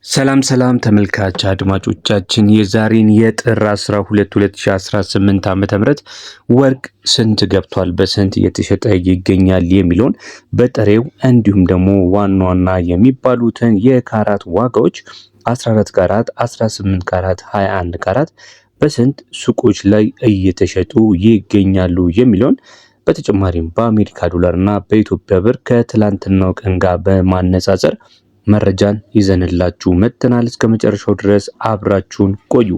ሰላም ተመልካች አድማጮቻችን የዛሬን የጥር 12 2018 ዓ.ም ወርቅ ስንት ገብቷል በስንት እየተሸጠ ይገኛል የሚለውን በጥሬው እንዲሁም ደግሞ ዋና የሚባሉትን የካራት ዋጋዎች 14 ካራት 18 ካራት 21 ካራት በስንት ሱቆች ላይ እየተሸጡ ይገኛሉ የሚለውን በተጨማሪም በአሜሪካ ዶላር እና በኢትዮጵያ ብር ከትላንትናው ቀን ጋር በማነጻጸር መረጃን ይዘንላችሁ መጥተናል። እስከ መጨረሻው ድረስ አብራችሁን ቆዩ።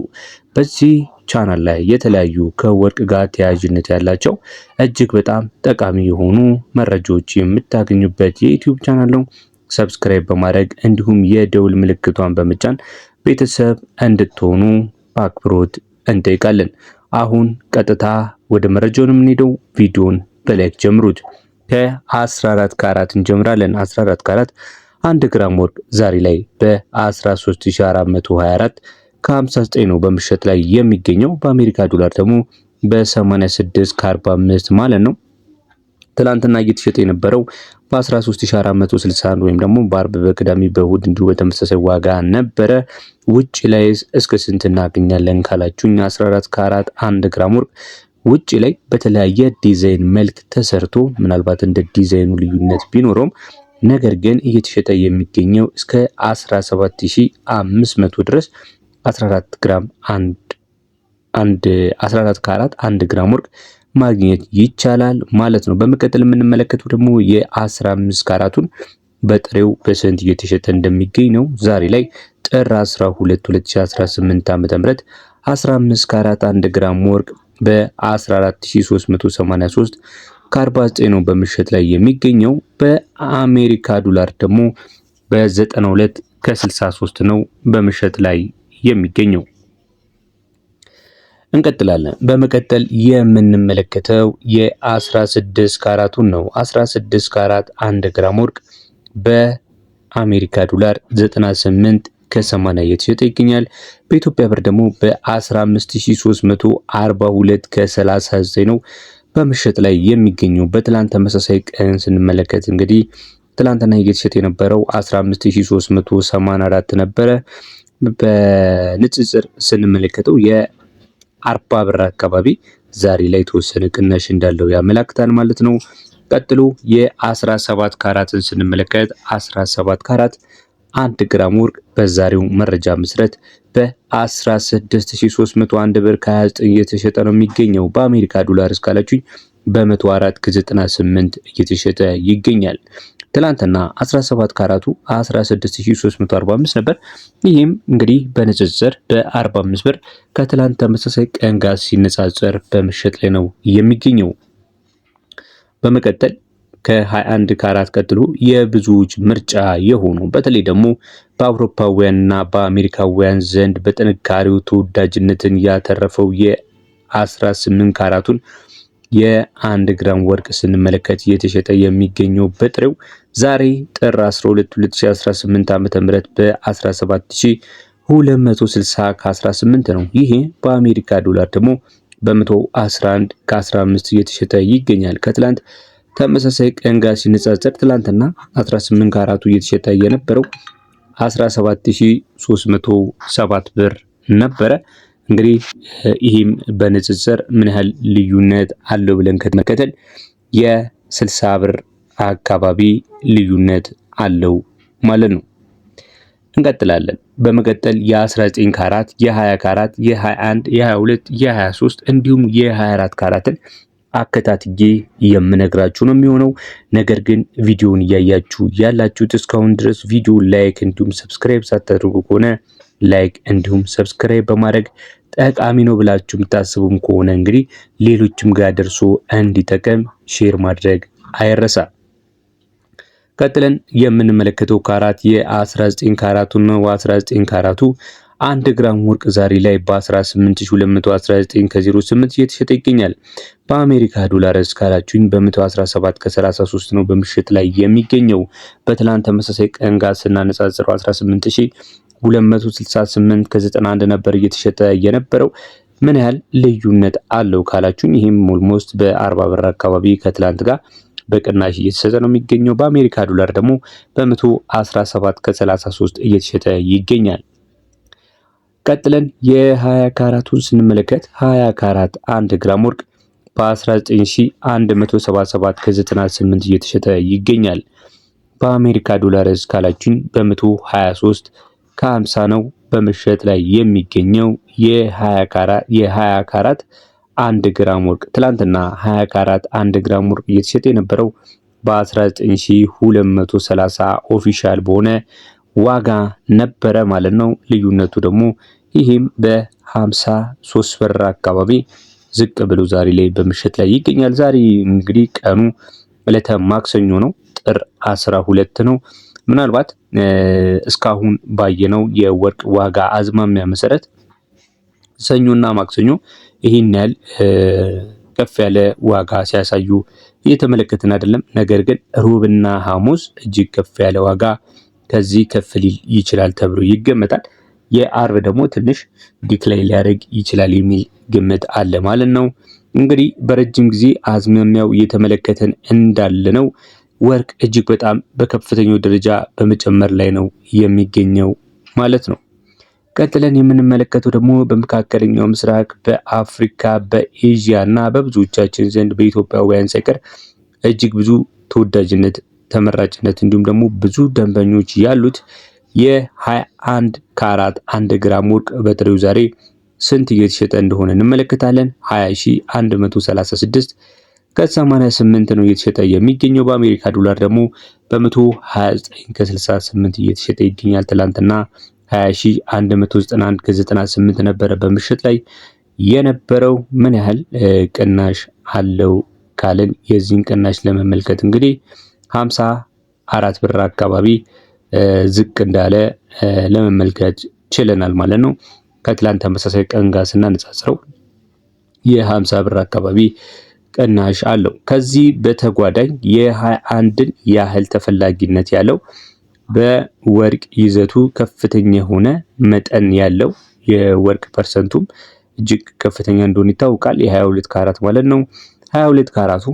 በዚህ ቻናል ላይ የተለያዩ ከወርቅ ጋር ተያያዥነት ያላቸው እጅግ በጣም ጠቃሚ የሆኑ መረጃዎች የምታገኙበት የዩቲዩብ ቻናል ነው። ሰብስክራይብ በማድረግ እንዲሁም የደውል ምልክቷን በመጫን ቤተሰብ እንድትሆኑ በአክብሮት እንጠይቃለን። አሁን ቀጥታ ወደ መረጃው የምንሄደው፣ ቪዲዮን በላይክ ጀምሩት። ከ14 ካራት እንጀምራለን። 14 ካራት 1 ግራም ወርቅ ዛሬ ላይ በ13424 ከ59 ነው በምሽት ላይ የሚገኘው። በአሜሪካ ዶላር ደግሞ በ86 ከ45 ማለት ነው። ትላንትና እየተሸጠ የነበረው በ13461 ወይም ደግሞ በአርብ በቅዳሜ በእሁድ እንዲሁ በተመሳሳይ ዋጋ ነበረ። ውጭ ላይ እስከ ስንት እናገኛለን ካላችሁኝ 14 ካራት 1 ግራም ወርቅ ውጭ ላይ በተለያየ ዲዛይን መልክ ተሰርቶ ምናልባት እንደ ዲዛይኑ ልዩነት ቢኖረውም ነገር ግን እየተሸጠ የሚገኘው እስከ 17500 ድረስ 14 ግራም 14 ካራት 1 ግራም ወርቅ ማግኘት ይቻላል ማለት ነው። በመቀጠል የምንመለከተው ደግሞ የ15 ካራቱን በጥሬው በስንት እየተሸጠ እንደሚገኝ ነው። ዛሬ ላይ ጥር 12 2018 ዓ.ም 15 ካራት 1 ግራም ወርቅ በ14383 ከ49 ነው በምሽት ላይ የሚገኘው። በአሜሪካ ዶላር ደግሞ በ92 ከ63 ነው በምሽት ላይ የሚገኘው። እንቀጥላለን። በመቀጠል የምንመለከተው የ16 ካራቱን ነው። 16 ካራት 1 ግራም ወርቅ በአሜሪካ ዶላር 98 ከ80 እየተሸጠ ይገኛል። በኢትዮጵያ ብር ደግሞ በ15342 ከ39 ነው በምሽት ላይ የሚገኘው። በትላንት ተመሳሳይ ቀን ስንመለከት እንግዲህ ትላንትና እየተሸጠ የነበረው 15384 ነበረ። በንጽጽር ስንመለከተው የ40 ብር አካባቢ ዛሬ ላይ የተወሰነ ቅናሽ እንዳለው ያመላክታል ማለት ነው። ቀጥሎ የ17 ካራትን ስንመለከት 17 ካራት 1 ግራም ወርቅ በዛሬው መረጃ መሰረት በ16301 ብር ከ29 እየተሸጠ ነው የሚገኘው። በአሜሪካ ዶላር እስካላችሁኝ በ104 ከ98 እየተሸጠ ይገኛል። ትላንትና 17 ካራቱ 16345 ነበር። ይህም እንግዲህ በንጽጽር በ45 ብር ከትላንት ተመሳሳይ ቀን ጋር ሲነጻጸር በምሽት ላይ ነው የሚገኘው። በመቀጠል ከ21 ካራት ቀጥሎ የብዙዎች ምርጫ የሆኑ በተለይ ደግሞ በአውሮፓውያንና በአሜሪካውያን ዘንድ በጥንካሬው ተወዳጅነትን ያተረፈው የ18 ካራቱን የ1 ግራም ወርቅ ስንመለከት እየተሸጠ የሚገኘው በጥሬው ዛሬ ጥር 12 2018 ዓ.ም በ17260 ከ18 ነው። ይሄ በአሜሪካ ዶላር ደግሞ በ111 ከ15 እየተሸጠ ይገኛል። ከትላንት ተመሳሳይ ቀን ጋር ሲነጻጸር ትላንትና 18 ካራቱ እየተሸጠ የነበረው 17307 ብር ነበረ። እንግዲህ ይህም በንጽጽር ምን ያህል ልዩነት አለው ብለን ከተመለከትን የ60 ብር አካባቢ ልዩነት አለው ማለት ነው። እንቀጥላለን። በመቀጠል የ19 ካራት፣ የ20 ካራት፣ የ21፣ የ22፣ የ23 እንዲሁም የ24 ካራትን አከታትዬ የምነግራችሁ ነው የሚሆነው። ነገር ግን ቪዲዮውን እያያችሁ ያላችሁት እስካሁን ድረስ ቪዲዮ ላይክ እንዲሁም ሰብስክራይብ ሳታደርጉ ከሆነ ላይክ እንዲሁም ሰብስክራይብ በማድረግ ጠቃሚ ነው ብላችሁ የምታስቡም ከሆነ እንግዲህ ሌሎችም ጋር ደርሶ እንዲጠቀም ሼር ማድረግ አይረሳ። ቀጥለን የምንመለከተው ካራት የ19 ካራቱ ነው። 19 ካራቱ 1 ግራም ወርቅ ዛሬ ላይ በ18219 ከ08 እየተሸጠ ይገኛል። በአሜሪካ ዶላር እስካላችሁኝ በ117 ከ33 ነው በምሽት ላይ የሚገኘው። በትላንት ተመሳሳይ ቀን ጋር ስናነጻጽረው 18268 ከ91 ነበር እየተሸጠ የነበረው። ምን ያህል ልዩነት አለው ካላችሁኝ ይህም ኦልሞስት በ40 ብር አካባቢ ከትላንት ጋር በቅናሽ እየተሸጠ ነው የሚገኘው። በአሜሪካ ዶላር ደግሞ በ117 ከ33 እየተሸጠ ይገኛል። ቀጥለን የ20 ካራቱን ስንመለከት 20 ካራት 1 ግራም ወርቅ በ19177 ከ98 እየተሸጠ ይገኛል። በአሜሪካ ዶላር እስካላችን በ123 ከ50 ነው በመሸጥ ላይ የሚገኘው የ20 ካራት 1 ግራም ወርቅ። ትላንትና 20 ካራት 1 ግራም ወርቅ እየተሸጠ የነበረው በ19230 ኦፊሻል በሆነ ዋጋ ነበረ ማለት ነው። ልዩነቱ ደግሞ ይህም በ53 ብር አካባቢ ዝቅ ብሎ ዛሬ ላይ በመሸጥ ላይ ይገኛል። ዛሬ እንግዲህ ቀኑ ዕለተ ማክሰኞ ነው፣ ጥር 12 ነው። ምናልባት እስካሁን ባየነው የወርቅ ዋጋ አዝማሚያ መሰረት ሰኞና ማክሰኞ ይህን ያህል ከፍ ያለ ዋጋ ሲያሳዩ እየተመለከትን አይደለም። ነገር ግን ሮብና ሐሙስ እጅግ ከፍ ያለ ዋጋ ከዚህ ከፍ ሊል ይችላል ተብሎ ይገመታል። የአርብ ደግሞ ትንሽ ዲክላይ ሊያደርግ ይችላል የሚል ግምት አለ ማለት ነው። እንግዲህ በረጅም ጊዜ አዝማሚያው እየተመለከተን እንዳለ ነው ወርቅ እጅግ በጣም በከፍተኛው ደረጃ በመጨመር ላይ ነው የሚገኘው ማለት ነው። ቀጥለን የምንመለከተው ደግሞ በመካከለኛው ምስራቅ፣ በአፍሪካ፣ በኤዥያ እና በብዙዎቻችን ዘንድ በኢትዮጵያውያን ሳይቀር እጅግ ብዙ ተወዳጅነት፣ ተመራጭነት እንዲሁም ደግሞ ብዙ ደንበኞች ያሉት የ21 ካራት 1 ግራም ወርቅ በጥሬው ዛሬ ስንት እየተሸጠ እንደሆነ እንመለከታለን። 20136 ከ88 ነው እየተሸጠ የሚገኘው። በአሜሪካ ዶላር ደግሞ በ129 ከ68 እየተሸጠ ይገኛል። ትላንትና 20191 ከ98 ነበረ በምሽት ላይ የነበረው። ምን ያህል ቅናሽ አለው ካልን የዚህን ቅናሽ ለመመልከት እንግዲህ 54 ብር አካባቢ ዝቅ እንዳለ ለመመልከት ችለናል ማለት ነው። ከትላንት ተመሳሳይ ቀን ጋር ስናነጻጽረው የ50 ብር አካባቢ ቅናሽ አለው። ከዚህ በተጓዳኝ የ21ን ያህል ተፈላጊነት ያለው በወርቅ ይዘቱ ከፍተኛ የሆነ መጠን ያለው የወርቅ ፐርሰንቱም እጅግ ከፍተኛ እንደሆነ ይታወቃል። የ22 ካራት ማለት ነው። 22 ካራቱ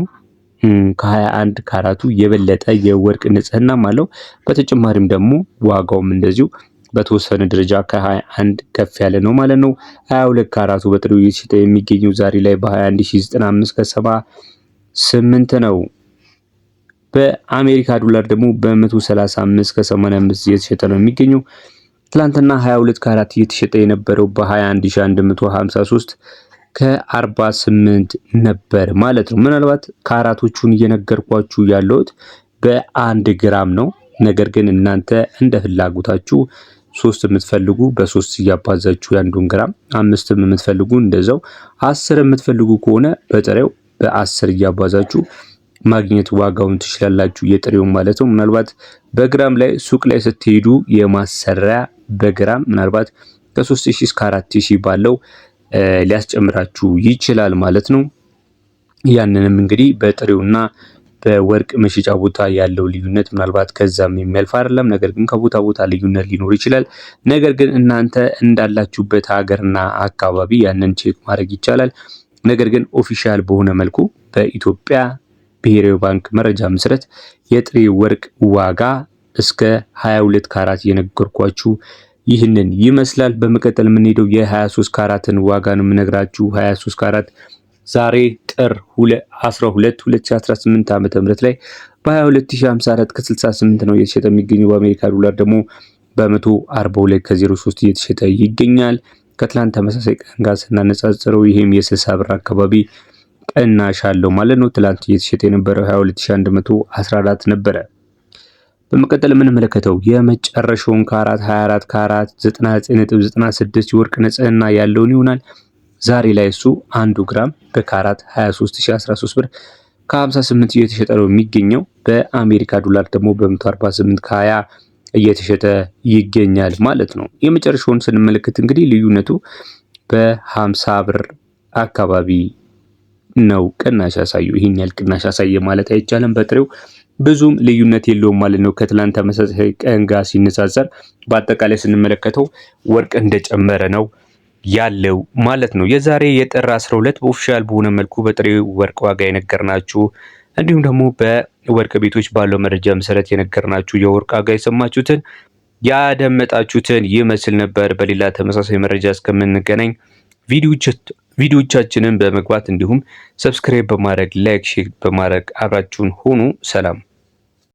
ከ21 ካራቱ የበለጠ የወርቅ ንጽህናም አለው። በተጨማሪም ደግሞ ዋጋውም እንደዚሁ በተወሰነ ደረጃ ከ21 ከፍ ያለ ነው ማለት ነው። 22 ካራቱ በጥሬው እየተሸጠ የሚገኘው ዛሬ ላይ በ21095 ከ78 ነው። በአሜሪካ ዶላር ደግሞ በ135 ከ85 እየተሸጠ ነው የሚገኘው። ትላንትና 22 ካራት እየተሸጠ የነበረው በ21153 ከ48 ነበር ማለት ነው። ምናልባት ካራቶቹን እየነገርኳችሁ ያለሁት በ1 ግራም ነው። ነገር ግን እናንተ እንደ ፍላጎታችሁ 3 የምትፈልጉ በ3 እያባዛችሁ የ1 ግራም፣ 5 የምትፈልጉ እንደዛው፣ 10 የምትፈልጉ ከሆነ በጥሬው በ10 እያባዛችሁ ማግኘት ዋጋውን ትችላላችሁ፣ የጥሬውን ማለት ነው። ምናልባት በግራም ላይ ሱቅ ላይ ስትሄዱ የማሰሪያ በግራም ምናልባት ከ3000 እስከ 4000 ባለው ሊያስጨምራችሁ ይችላል ማለት ነው። ያንንም እንግዲህ በጥሬውና በወርቅ መሸጫ ቦታ ያለው ልዩነት ምናልባት ከዛም የሚያልፍ አይደለም። ነገር ግን ከቦታ ቦታ ልዩነት ሊኖር ይችላል። ነገር ግን እናንተ እንዳላችሁበት ሀገርና አካባቢ ያንን ቼክ ማድረግ ይቻላል። ነገር ግን ኦፊሻል በሆነ መልኩ በኢትዮጵያ ብሔራዊ ባንክ መረጃ መሰረት የጥሬ ወርቅ ዋጋ እስከ 22 ካራት የነገርኳችሁ ይህንን ይመስላል። በመቀጠል የምንሄደው የ23 ካራትን ዋጋ ነው የምነግራችሁ። 23 ካራት ዛሬ ጥር 12 2018 ዓ.ም ላይ በ22054 ከ68 ነው እየተሸጠ የሚገኘው። በአሜሪካ ዶላር ደግሞ በ142 ከ03 እየተሸጠ ይገኛል። ከትላንት ተመሳሳይ ቀን ጋር ስናነጻጽረው ይሄም የ60 ብር አካባቢ ቅናሽ አለው ማለት ነው። ትላንት እየተሸጠ የነበረው 22114 ነበረ። በመቀጠል የምንመለከተው የመጨረሻውን ካራት 24 ካራት 99.96 የወርቅ ንጽህና ያለውን ይሆናል። ዛሬ ላይ እሱ 1 ግራም በካራት 23013 ብር ከ58 እየተሸጠ ነው የሚገኘው። በአሜሪካ ዶላር ደግሞ በ148 ከ20 እየተሸጠ ይገኛል ማለት ነው። የመጨረሻውን ስንመለከት እንግዲህ ልዩነቱ በ50 ብር አካባቢ ነው ቅናሽ ያሳየው። ይሄን ያህል ቅናሽ ያሳየ ማለት አይቻልም። በጥሬው ብዙም ልዩነት የለውም ማለት ነው ከትላንት ተመሳሳይ ቀን ጋር ሲነጻጸር። በአጠቃላይ ስንመለከተው ወርቅ እንደጨመረ ነው ያለው ማለት ነው። የዛሬ የጥር 12 በኦፊሻል በሆነ መልኩ በጥሬው ወርቅ ዋጋ የነገርናችሁ እንዲሁም ደግሞ በወርቅ ቤቶች ባለው መረጃ መሰረት የነገርናችሁ የወርቅ ዋጋ የሰማችሁትን ያደመጣችሁትን ይመስል ነበር። በሌላ ተመሳሳይ መረጃ እስከምንገናኝ ቪዲዮቻችንን በመግባት እንዲሁም ሰብስክራይብ በማድረግ ላይክ፣ ሼር በማድረግ አብራችሁን ሁኑ። ሰላም።